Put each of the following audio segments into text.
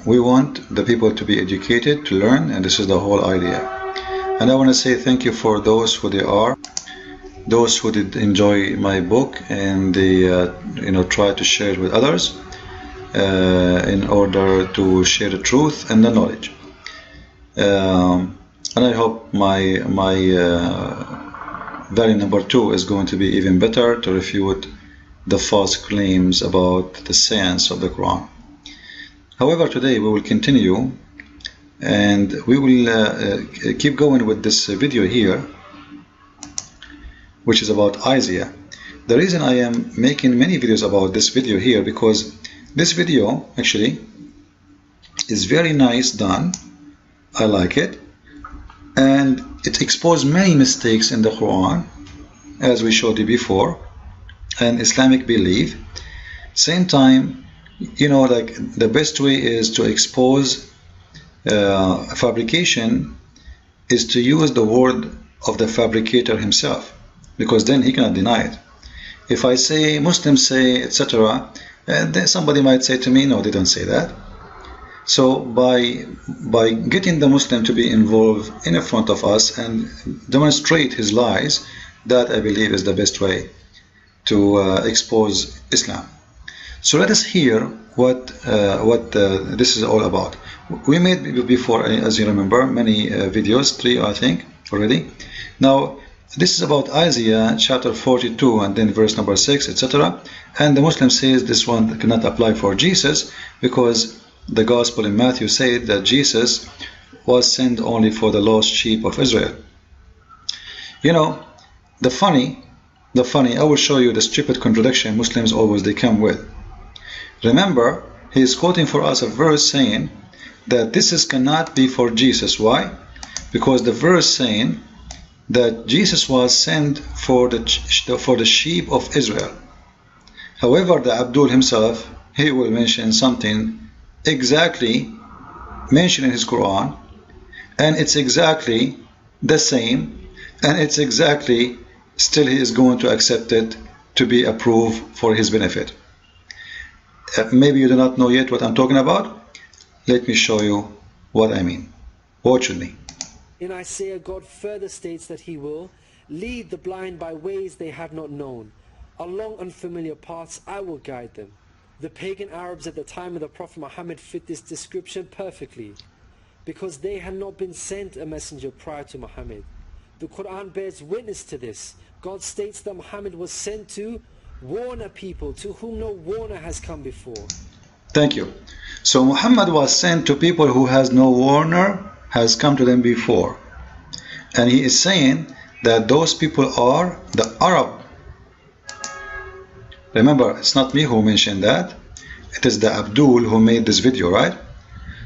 we want the people to be educated, to learn, and this is the whole idea. And I want to say thank you for those who they are, those who did enjoy my book and they try to share it with others in order to share the truth and the knowledge. And I hope my value number 2 is going to be even better, to refute the false claims about the science of the Quran. However, today we will continue and we will keep going with this video here, which is about Isaiah. The reason I am making many videos about this video here, because this video actually is very nice done. I like it, and it exposed many mistakes in the Quran, as we showed you before, and Islamic belief. Same time, like the best way is to expose fabrication is to use the word of the fabricator himself, because then he cannot deny it. If I say Muslims say etc., then somebody might say to me, no, they don't say that. So by getting the Muslim to be involved in front of us and demonstrate his lies, that I believe is the best way to expose Islam. So let us hear what this is all about. We made before, as you remember, many videos, 3 I think already. Now this is about Isaiah chapter 42 and then verse number 6, etc. And the Muslim says this one cannot apply for Jesus, because the gospel in Matthew said that Jesus was sent only for the lost sheep of Israel. The funny, I will show you the stupid contradiction Muslims always they come with. Remember, he is quoting for us a verse saying that this cannot be for Jesus. Why? Because the verse saying that Jesus was sent for the sheep of Israel. However, the Abdul himself, he will mention something exactly mentioned in his Quran, and it's exactly the same, and it's exactly still he is going to accept it to be approved for his benefit. Maybe you do not know yet what I'm talking about. Let me show you what I mean. Watch with me. In Isaiah, God further states that he will lead the blind by ways they have not known. Along unfamiliar paths I will guide them. The pagan Arabs at the time of the Prophet Muhammad fit this description perfectly, because they had not been sent a messenger prior to Muhammad. The Quran bears witness to this. God states that Muhammad was sent to warn a people to whom no warner has come before. Thank you. So Muhammad was sent to people who has no warner has come to them before. And he is saying that those people are the Arab. Remember, it's not me who mentioned that. It is the Abdul who made this video, right?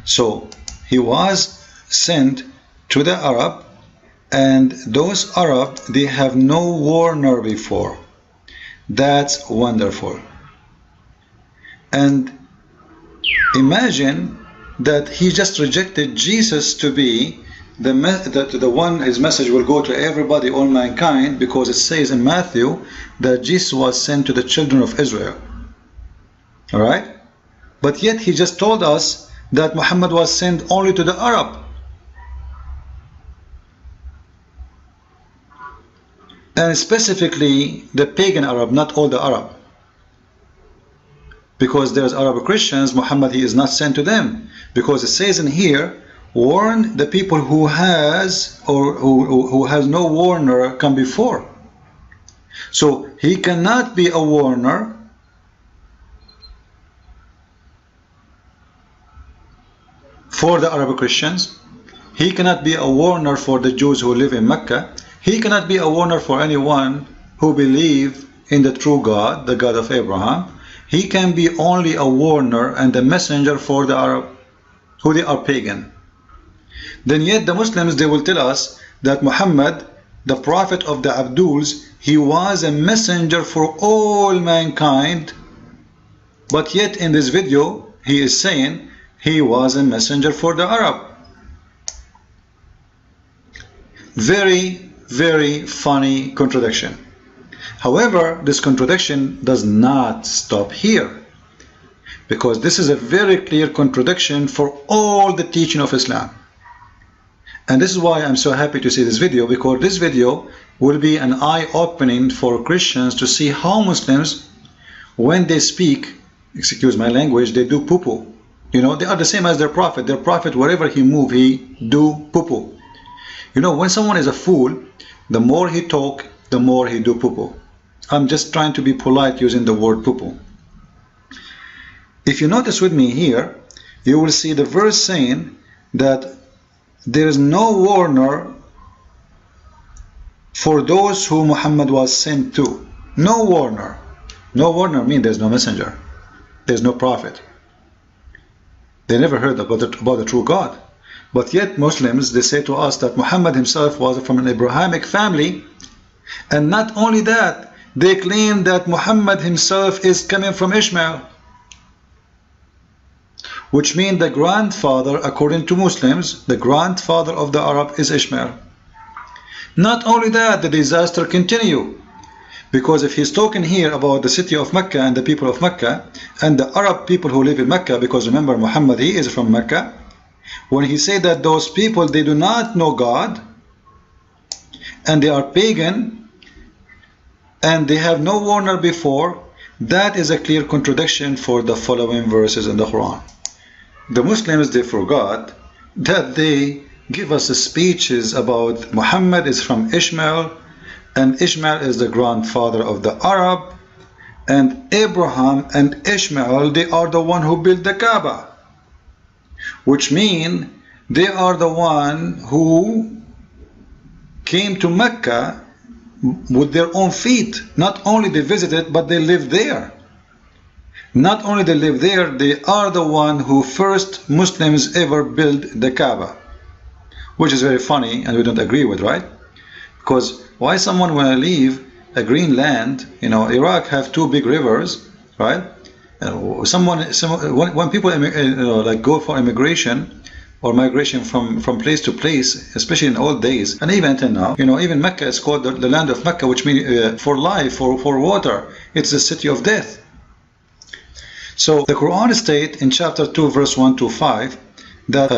So he was sent to the Arab, and those Arab, they have no warner before. That's wonderful. And imagine that he just rejected Jesus to be the one, his message will go to everybody, all mankind, because it says in Matthew that Jesus was sent to the children of Israel. Alright? But yet he just told us that Muhammad was sent only to the Arab. And specifically the pagan Arab, not all the Arab. Because there's Arab Christians, Muhammad, he is not sent to them. Because it says in here, warn the people who has or who has no warner come before. So he cannot be a warner for the Arab Christians. He cannot be a warner for the Jews who live in Mecca. He cannot be a warner for anyone who believe in the true God, the God of Abraham. He can be only a warner and a messenger for the Arab who they are pagan. Then yet the Muslims, they will tell us that Muhammad, the prophet of the Abduls, he was a messenger for all mankind, but yet in this video he is saying he was a messenger for the Arab. Very, very funny contradiction. However, this contradiction does not stop here, because this is a very clear contradiction for all the teaching of Islam. And this is why I'm so happy to see this video, because this video will be an eye-opening for Christians to see how Muslims, when they speak, excuse my language, they do poo-poo. You know, they are the same as their prophet. Their prophet, wherever he move, he do poo-poo. You know, when someone is a fool, the more he talk, the more he do poo-poo. I'm just trying to be polite using the word poo-poo. If you notice with me here, you will see the verse saying that there is no warner for those who Muhammad was sent to. No warner. No warner means there's no messenger. There's no prophet. They never heard about the true God. But yet Muslims, they say to us that Muhammad himself was from an Abrahamic family. And not only that, they claim that Muhammad himself is coming from Ishmael, which means the grandfather, according to Muslims, the grandfather of the Arab is Ishmael. Not only that, the disaster continue, because if he's talking here about the city of Mecca and the people of Mecca and the Arab people who live in Mecca, because remember Muhammad, he is from Mecca, when he said that those people, they do not know God and they are pagan and they have no warner before, that is a clear contradiction for the following verses in the Quran. The Muslims, they forgot that they give us speeches about Muhammad is from Ishmael, and Ishmael is the grandfather of the Arab, and Abraham and Ishmael, they are the one who built the Kaaba, which means they are the one who came to Mecca with their own feet. Not only they visited, but they lived there. Not only they live there, they are the one who first Muslims ever built the Kaaba, which is very funny and we don't agree with, right? Because why someone want to leave a green land? You know, Iraq have two big rivers, right? When people like go for immigration or migration from place to place, especially in old days, and even until now, you know, even Mecca is called the land of Mecca, which means for life, for water. It's the city of death. So the Quran states in chapter 2 verse 1 to 5 that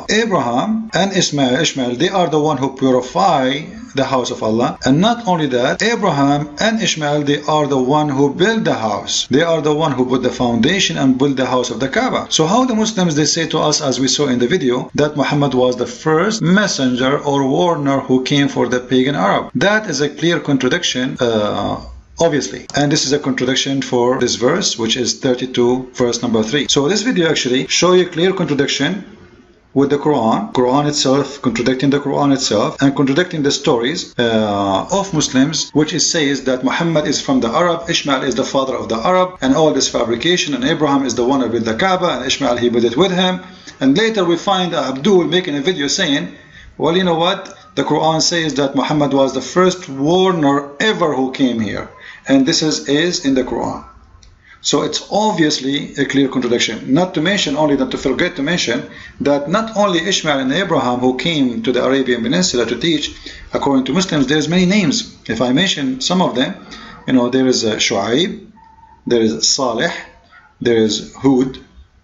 Abraham and Ishmael, they are the one who purify the house of Allah. And not only that, Abraham and Ishmael, they are the one who built the house. They are the one who put the foundation and built the house of the Kaaba. So how the Muslims, they say to us, as we saw in the video, that Muhammad was the first messenger or warner who came for the pagan Arab? That is a clear contradiction, obviously. And this is a contradiction for this verse, which is 32 verse number 3. So this video actually show you clear contradiction with the Quran itself, contradicting the Quran itself, and contradicting the stories of Muslims, which it says that Muhammad is from the Arab, Ishmael is the father of the Arab, and all this fabrication, and Abraham is the one who built the Kaaba, and Ishmael, he built it with him. And later we find Abdul making a video saying, well, you know what, the Quran says that Muhammad was the first warner ever who came here, and this is in the Quran. So it's obviously a clear contradiction. Not to mention, not to forget to mention, that not only Ishmael and Abraham who came to the Arabian Peninsula to teach, according to Muslims, there's many names. If I mention some of them, you know, there is Shu'aib, there is Salih, there is Hud,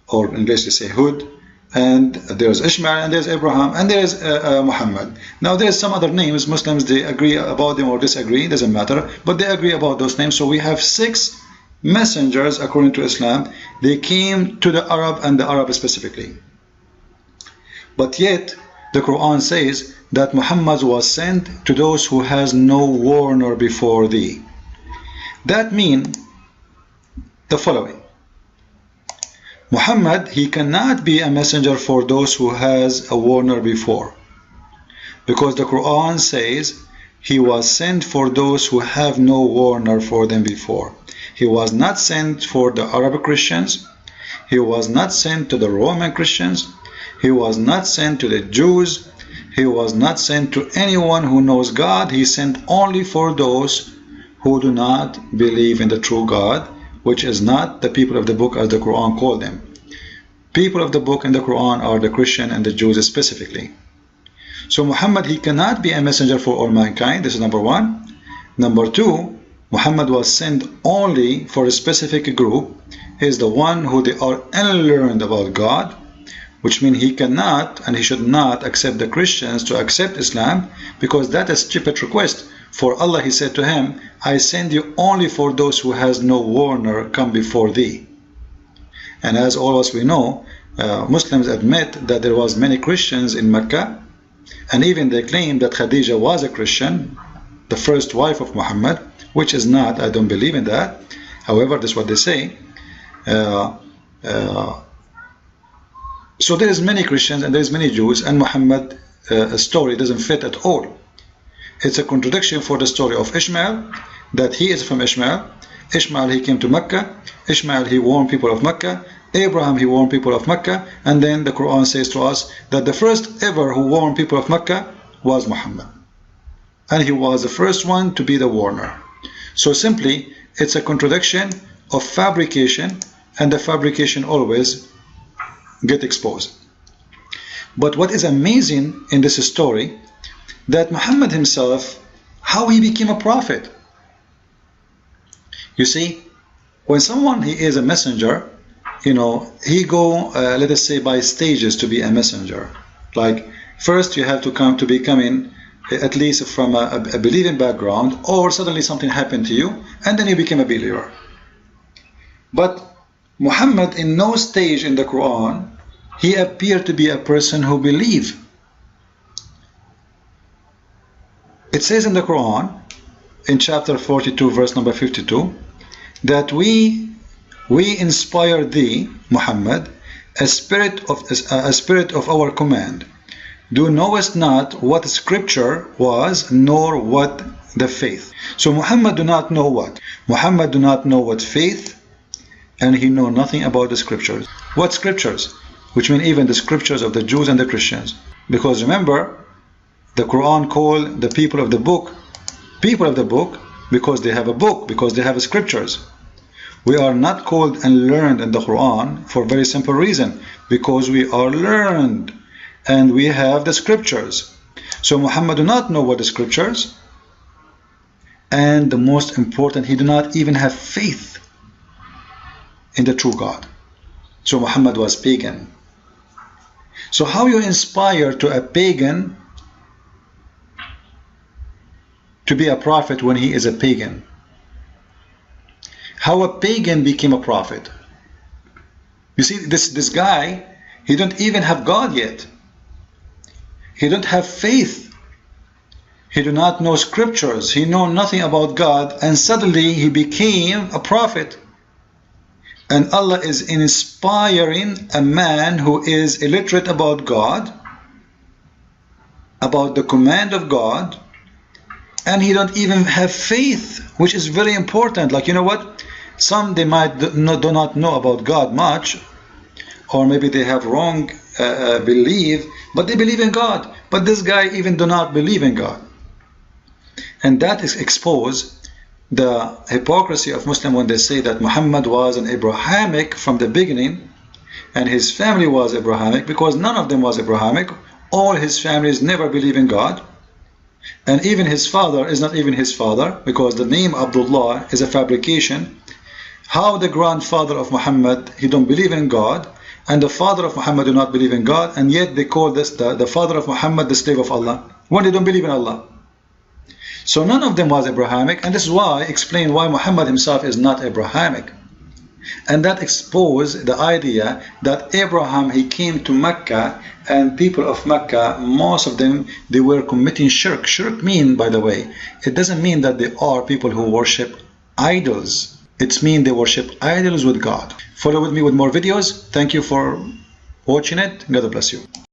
or in English they say Hud, and there's Ishmael, and there's Abraham, and there's Muhammad. Now there's some other names, Muslims, they agree about them or disagree, doesn't matter, but they agree about those names. So we have 6 messengers, according to Islam, they came to the Arab and the Arab specifically. But yet, the Quran says that Muhammad was sent to those who has no warner before thee. That means the following. Muhammad, he cannot be a messenger for those who has a warner before. Because the Quran says he was sent for those who have no warner for them before. He was not sent for the Arab Christians. He was not sent to the Roman Christians. He was not sent to the Jews. He was not sent to anyone who knows God. He sent only for those who do not believe in the true God, which is not the people of the book as the Quran called them. People of the book in the Quran are the Christian and the Jews specifically. So Muhammad, he cannot be a messenger for all mankind. This is number 1. Number 2, Muhammad was sent only for a specific group. He is the one who they are unlearned about God, which means he cannot and he should not accept the Christians to accept Islam, because that is a stupid request. For Allah, he said to him, I send you only for those who has no warner come before thee. And as all of us we know, Muslims admit that there was many Christians in Mecca, and even they claim that Khadija was a Christian, the first wife of Muhammad, which is not. I don't believe in that. However, this is what they say. So there is many Christians and there is many Jews, and Muhammad story doesn't fit at all. It's a contradiction for the story of Ishmael, that he is from Ishmael. Ishmael, he came to Mecca. Ishmael, he warned people of Mecca. Abraham, he warned people of Mecca. And then the Quran says to us that the first ever who warned people of Mecca was Muhammad. And he was the first one to be the warner. So simply, it's a contradiction of fabrication, and the fabrication always get exposed. But what is amazing in this story, that Muhammad himself, how he became a prophet. You see, when someone he is a messenger, you know, he go, let us say, by stages to be a messenger. Like, first you have to come to becoming at least from a believing background, or suddenly something happened to you, and then you became a believer. But Muhammad, in no stage in the Quran, he appeared to be a person who believed. It says in the Quran, in chapter 42, verse number 52, that we inspire thee, Muhammad, a spirit of our command. Thou knowest not what scripture was, nor what the faith. So Muhammad do not know what? Muhammad do not know what faith, and he know nothing about the scriptures. What scriptures? Which mean even the scriptures of the Jews and the Christians. Because remember, the Quran called the people of the book because they have a book, because they have scriptures. We are not called and learned in the Quran for a very simple reason, because we are learned and we have the scriptures. So Muhammad do not know what the scriptures, and the most important, he do not even have faith in the true God. So Muhammad was pagan. So how you inspire to a pagan to be a prophet when he is a pagan? How a pagan became a prophet? You see, this guy, he don't even have God yet. He don't have faith. He do not know scriptures. He know nothing about God, and suddenly he became a prophet. And Allah is inspiring a man who is illiterate about God, about the command of God, and he don't even have faith, which is very important. Like, you know what? Some, they might do not know about God much, or maybe they have wrong belief, but they believe in God. But this guy even do not believe in God. And that is expose the hypocrisy of Muslim when they say that Muhammad was an Abrahamic from the beginning, and his family was Abrahamic, because none of them was Abrahamic. All his families never believe in God. And even his father is not even his father, because the name Abdullah is a fabrication. How the grandfather of Muhammad, he don't believe in God, and the father of Muhammad do not believe in God, and yet they call this the father of Muhammad the slave of Allah, when they don't believe in Allah. So none of them was Abrahamic, and this is why I explain why Muhammad himself is not Abrahamic. And that exposed the idea that Abraham, he came to Mecca, and people of Mecca, most of them, they were committing shirk. Shirk mean, by the way, it doesn't mean that they are people who worship idols. It means they worship idols with God. Follow with me with more videos. Thank you for watching it. God bless you.